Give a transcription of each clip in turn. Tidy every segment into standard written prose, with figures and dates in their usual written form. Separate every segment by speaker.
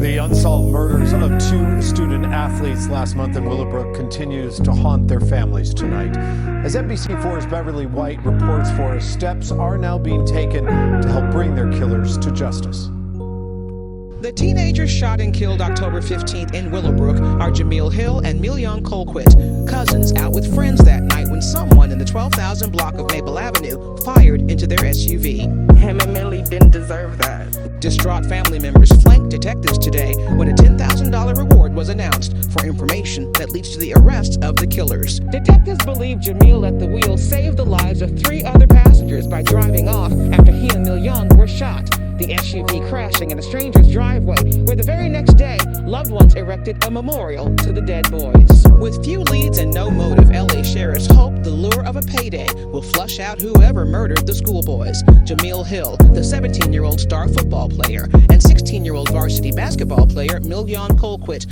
Speaker 1: The unsolved murders of two student athletes last month in Willowbrook continues to haunt their families tonight. As NBC4's Beverly White reports for us, steps are now being taken to help bring their killers to justice.
Speaker 2: The teenagers shot and killed October 15th in Willowbrook are Jamil Hill and Milyon Colquitt, cousins out with friends that night when someone in the 12,000 block of Maple Avenue fired into their SUV.
Speaker 3: Him and Millie didn't deserve that.
Speaker 2: Distraught family members flanked detectives today when a $10,000 reward was announced for information that leads to the arrest of the killers. Detectives believe Jamil at the wheel saved the lives of 3 other passengers by driving off after he and Milyon were shot. The SUV crashing in a stranger's driveway, where the very next day, loved ones erected a memorial to the dead boys. With few leads and no motive, LA sheriffs hope the lure of a payday will flush out whoever murdered the schoolboys. Jamil Hill, the 17-year-old star football player, and 16-year-old varsity basketball player Milyon Colquitt.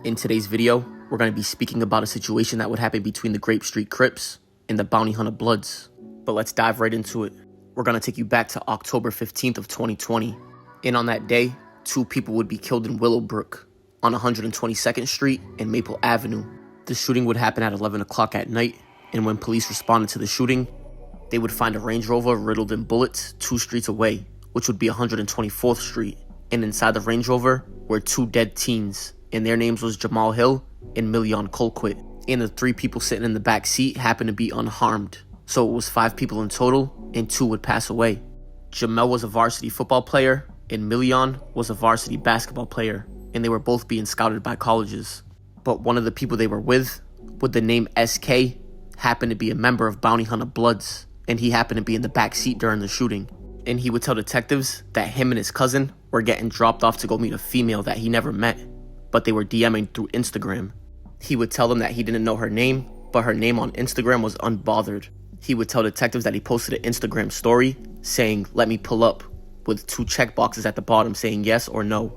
Speaker 4: In today's video, we're going to be speaking about a situation that would happen between the Grape Street Crips and the Bounty Hunter Bloods. But let's dive right into it. We're going to take you back to October 15th of 2020. And on that day, 2 people would be killed in Willowbrook on 122nd Street and Maple Avenue. The shooting would happen at 11 o'clock at night, and when police responded to the shooting, they would find a Range Rover riddled in bullets 2 streets away, which would be 124th Street. And inside the Range Rover were 2 dead teens, and their names was Jamil Hill and Milyon Colquitt. And the 3 people sitting in the back seat happened to be unharmed. So it was 5 people in total, and 2 would pass away. Jamil was a varsity football player, and Milyon was a varsity basketball player, and they were both being scouted by colleges. But one of the people they were with the name SK, happened to be a member of Bounty Hunter Bloods, and he happened to be in the back seat during the shooting. And he would tell detectives that him and his cousin were getting dropped off to go meet a female that he never met, but they were DMing through Instagram. He would tell them that he didn't know her name, but her name on Instagram was Unbothered. He would tell detectives that he posted an Instagram story saying, "Let me pull up," with 2 check boxes at the bottom saying yes or no.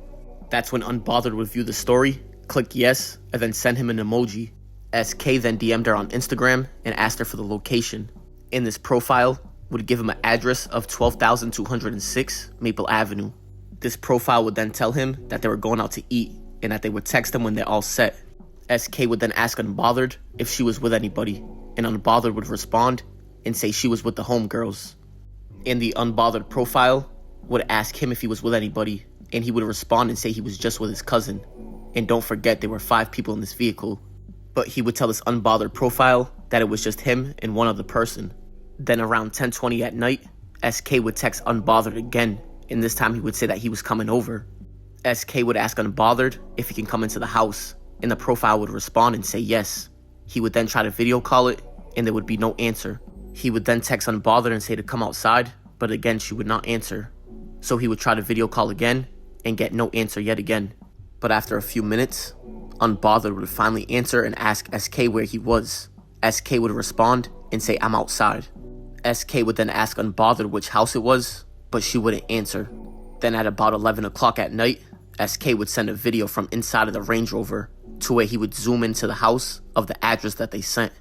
Speaker 4: That's when Unbothered would view the story, click yes, and then send him an emoji. SK then DM'd her on Instagram and asked her for the location. In this profile would give him an address of 12,206 Maple Avenue. This profile would then tell him that they were going out to eat and that they would text him when they're all set. SK would then ask Unbothered if she was with anybody, and Unbothered would respond and say she was with the homegirls. In the Unbothered profile would ask him if he was with anybody, and he would respond and say he was just with his cousin. And don't forget, there were 5 people in this vehicle. But he would tell this Unbothered profile that it was just him and one other person. Then around 10:20 at night, SK would text Unbothered again, and this time he would say that he was coming over. SK would ask Unbothered if he can come into the house, and the profile would respond and say yes. He would then try to video call it, and there would be no answer. He would then text Unbothered and say to come outside, but again she would not answer. So he would try to video call again, and get no answer yet again. But after a few minutes, Unbothered would finally answer and ask SK where he was. SK would respond and say, "I'm outside." SK would then ask Unbothered which house it was, but she wouldn't answer. Then at about 11 o'clock at night, SK would send a video from inside of the Range Rover to where he would zoom into the house of the address that they sent.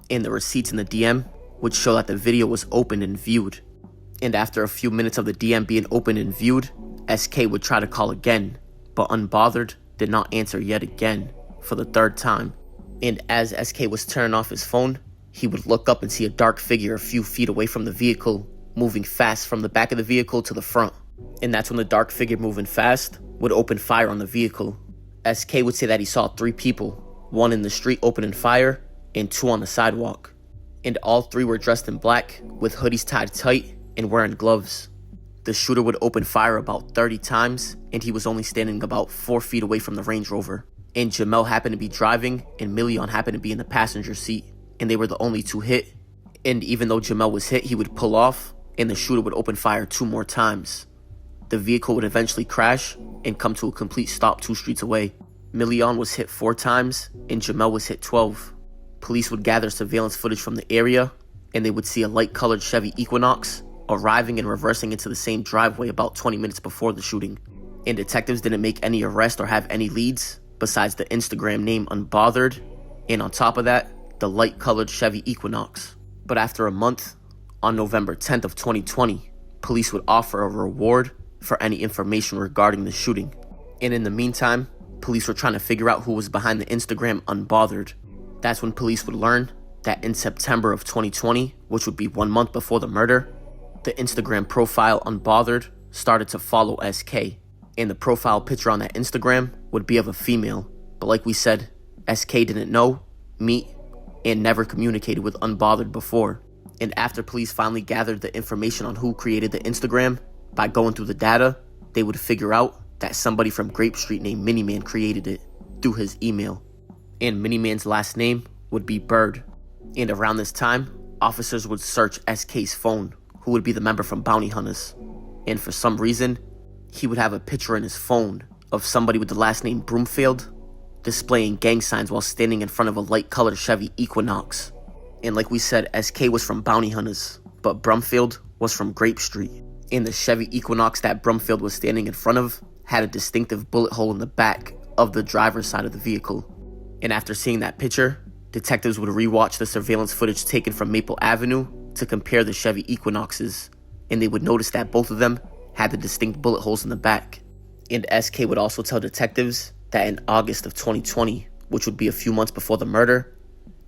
Speaker 4: And the receipts in the DM would show that the video was opened and viewed. And after a few minutes of the DM being opened and viewed, SK would try to call again, but Unbothered did not answer yet again for the 3rd time. And as SK was turning off his phone, he would look up and see a dark figure a few feet away from the vehicle, moving fast from the back of the vehicle to the front. And that's when the dark figure moving fast would open fire on the vehicle. SK would say that he saw 3 people, 1 in the street opening fire, and 2 on the sidewalk. And all 3 were dressed in black, with hoodies tied tight, and wearing gloves. The shooter would open fire about 30 times, and he was only standing about 4 feet away from the Range Rover. And Jamil happened to be driving, and Milyon happened to be in the passenger seat, and they were the only 2 hit. And even though Jamil was hit, he would pull off, and the shooter would open fire 2 more times. The vehicle would eventually crash and come to a complete stop 2 streets away. Milyon was hit 4 times, and Jamil was hit 12. Police would gather surveillance footage from the area, and they would see a light-colored Chevy Equinox arriving and reversing into the same driveway about 20 minutes before the shooting. And detectives didn't make any arrests or have any leads besides the Instagram name Unbothered, and on top of that, the light-colored Chevy Equinox. But after a month, on November 10th of 2020, police would offer a reward for any information regarding the shooting. And in the meantime, police were trying to figure out who was behind the Instagram Unbothered. That's when police would learn that in September of 2020, which would be 1 month before the murder, the Instagram profile Unbothered started to follow SK. And the profile picture on that Instagram would be of a female. But like we said, SK didn't know, meet, and never communicated with Unbothered before. And after police finally gathered the information on who created the Instagram, by going through the data, they would figure out that somebody from Grape Street named Miniman created it through his email. And Miniman's last name would be Bird. And around this time, officers would search SK's phone, who would be the member from Bounty Hunters. And for some reason, he would have a picture in his phone of somebody with the last name Broomfield displaying gang signs while standing in front of a light-colored Chevy Equinox. And like we said, SK was from Bounty Hunters, but Brumfield was from Grape Street. And the Chevy Equinox that Brumfield was standing in front of had a distinctive bullet hole in the back of the driver's side of the vehicle. And after seeing that picture, detectives would rewatch the surveillance footage taken from Maple Avenue to compare the Chevy Equinoxes, and they would notice that both of them had the distinct bullet holes in the back. And SK would also tell detectives that in August of 2020, which would be a few months before the murder,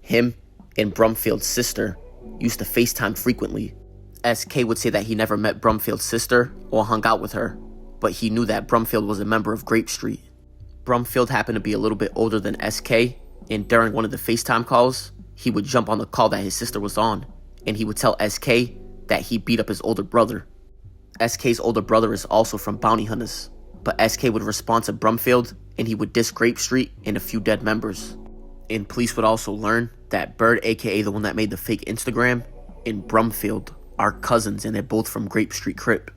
Speaker 4: him and Brumfield's sister used to FaceTime frequently. SK would say that he never met Brumfield's sister or hung out with her, but he knew that Brumfield was a member of Grape Street. Brumfield happened to be a little bit older than SK, and during one of the FaceTime calls, he would jump on the call that his sister was on, and he would tell SK that he beat up his older brother. SK's older brother is also from Bounty Hunters, but SK would respond to Brumfield, and he would diss Grape Street and a few dead members. And police would also learn that Bird, aka the one that made the fake Instagram, and Brumfield are cousins, and they're both from Grape Street Crip.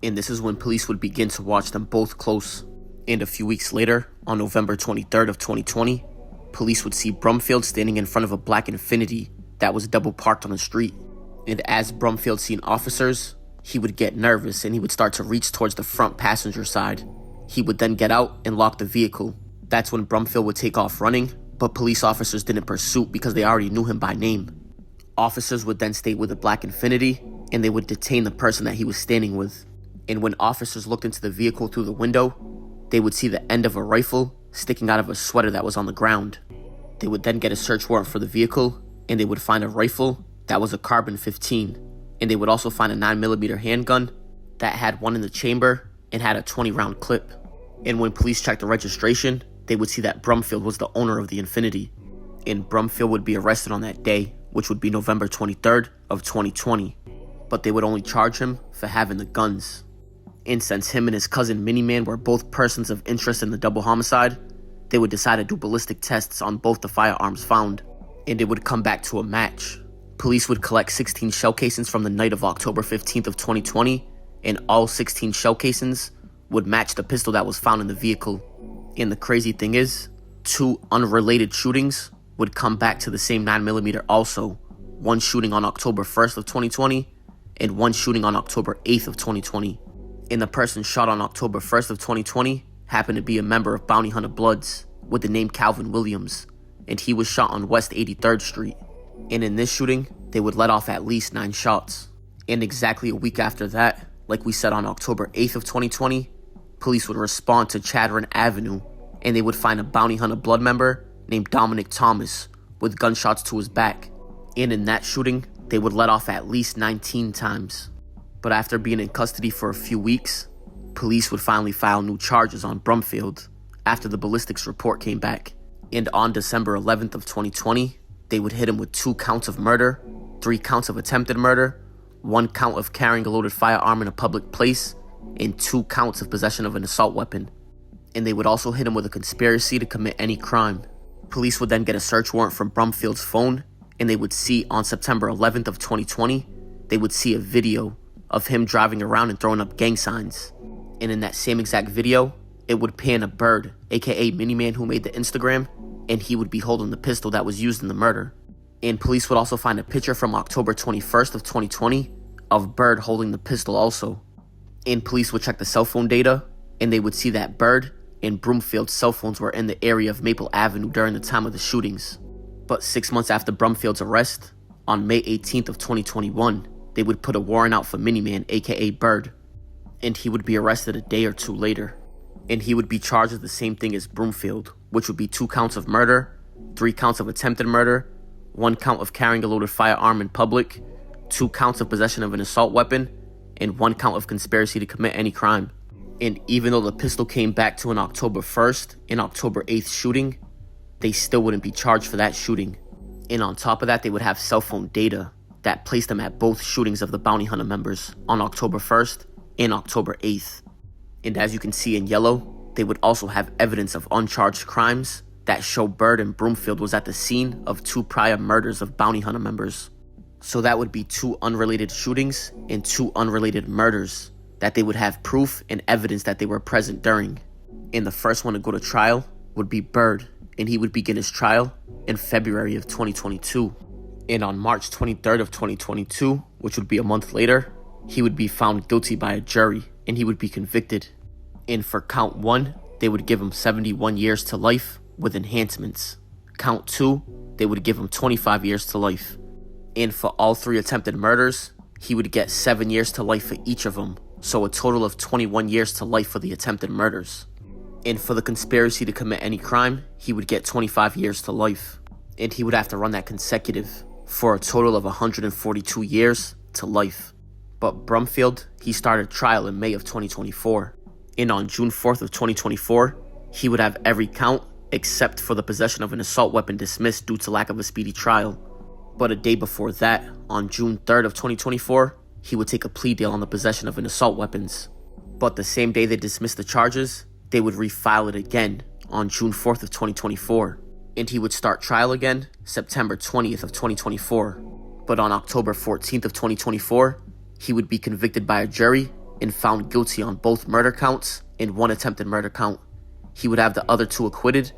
Speaker 4: And this is when police would begin to watch them both close. And a few weeks later, on November 23rd of 2020, police would see Brumfield standing in front of a black Infiniti that was double parked on the street. And as Brumfield seen officers, he would get nervous and he would start to reach towards the front passenger side. He would then get out and lock the vehicle. That's when Brumfield would take off running, but police officers didn't pursue because they already knew him by name. Officers would then stay with the black Infiniti, and they would detain the person that he was standing with. And when officers looked into the vehicle through the window, they would see the end of a rifle sticking out of a sweater that was on the ground. They would then get a search warrant for the vehicle, and they would find a rifle that was a carbon 15. And they would also find a 9mm handgun that had one in the chamber and had a 20-round clip. And when police checked the registration, they would see that Brumfield was the owner of the Infiniti. And Brumfield would be arrested on that day, which would be November 23rd of 2020. But they would only charge him for having the guns. And since him and his cousin Miniman were both persons of interest in the double homicide, they would decide to do ballistic tests on both the firearms found. And it would come back to a match. Police would collect 16 shell casings from the night of October 15th of 2020, and all 16 shell casings would match the pistol that was found in the vehicle. And the crazy thing is, 2 unrelated shootings would come back to the same 9mm also. One shooting on October 1st of 2020, and one shooting on October 8th of 2020. And the person shot on October 1st of 2020 happened to be a member of Bounty Hunter Bloods with the name Calvin Williams, and he was shot on West 83rd Street. And in this shooting, they would let off at least 9 shots. And exactly a week after that, like we said on October 8th of 2020, police would respond to Chadron Avenue, and they would find a Bounty Hunter Blood member named Dominic Thomas with gunshots to his back. And in that shooting, they would let off at least 19 times. But after being in custody for a few weeks, police would finally file new charges on Brumfield after the ballistics report came back. And on December 11th of 2020, they would hit him with 2 counts of murder, 3 counts of attempted murder, 1 count of carrying a loaded firearm in a public place, and 2 counts of possession of an assault weapon. And they would also hit him with a conspiracy to commit any crime. Police would then get a search warrant from Brumfield's phone, and they would see on September 11th of 2020, they would see a video of him driving around and throwing up gang signs. And in that same exact video, it would pan a Bird, aka Miniman who made the Instagram, and he would be holding the pistol that was used in the murder. And police would also find a picture from October 21st of 2020 of Bird holding the pistol also. And police would check the cell phone data, and they would see that Bird and Brumfield's cell phones were in the area of Maple Avenue during the time of the shootings. But 6 months after Brumfield's arrest, on May 18th of 2021, they would put a warrant out for Miniman, aka Bird. and he would be arrested a day or two later. And he would be charged with the same thing as Broomfield, which would be 2 counts of murder, 3 counts of attempted murder, 1 count of carrying a loaded firearm in public, 2 counts of possession of an assault weapon, and 1 count of conspiracy to commit any crime. And even though the pistol came back to an October 1st and October 8th shooting, they still wouldn't be charged for that shooting. And on top of that, they would have cell phone data that placed them at both shootings of the bounty hunter members on October 1st and October 8th. And as you can see in yellow, they would also have evidence of uncharged crimes that show Byrd and Broomfield was at the scene of 2 prior murders of bounty hunter members. So that would be 2 unrelated shootings and 2 unrelated murders that they would have proof and evidence that they were present during. And the first one to go to trial would be Byrd, and he would begin his trial in February of 2022. And on March 23rd of 2022, which would be a month later, he would be found guilty by a jury and he would be convicted. And for count 1, they would give him 71 years to life with enhancements. Count 2, they would give him 25 years to life. And for all 3 attempted murders, he would get 7 years to life for each of them, so a total of 21 years to life for the attempted murders. And for the conspiracy to commit any crime, he would get 25 years to life. And he would have to run that consecutive for a total of 142 years to life. But Broomfield, he started trial in May of 2024. And on June 4th of 2024, he would have every count except for the possession of an assault weapon dismissed due to lack of a speedy trial. But a day before that, on June 3rd of 2024, he would take a plea deal on the possession of an assault weapons. But the same day they dismissed the charges, they would refile it again on June 4th of 2024. And he would start trial again September 20th of 2024. But on October 14th of 2024, he would be convicted by a jury and found guilty on both murder counts and 1 attempted murder count. He would have the other 2 acquitted,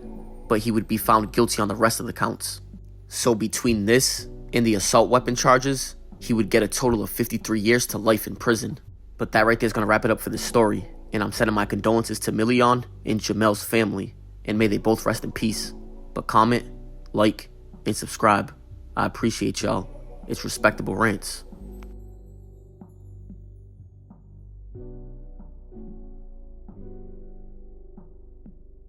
Speaker 4: but he would be found guilty on the rest of the counts. So between this and the assault weapon charges, he would get a total of 53 years to life in prison. But that right there is going to wrap it up for this story, and I'm sending my condolences to Milion and Jamel's family, and may they both rest in peace. But comment, like, and subscribe. I appreciate y'all. It's Respectable Rants.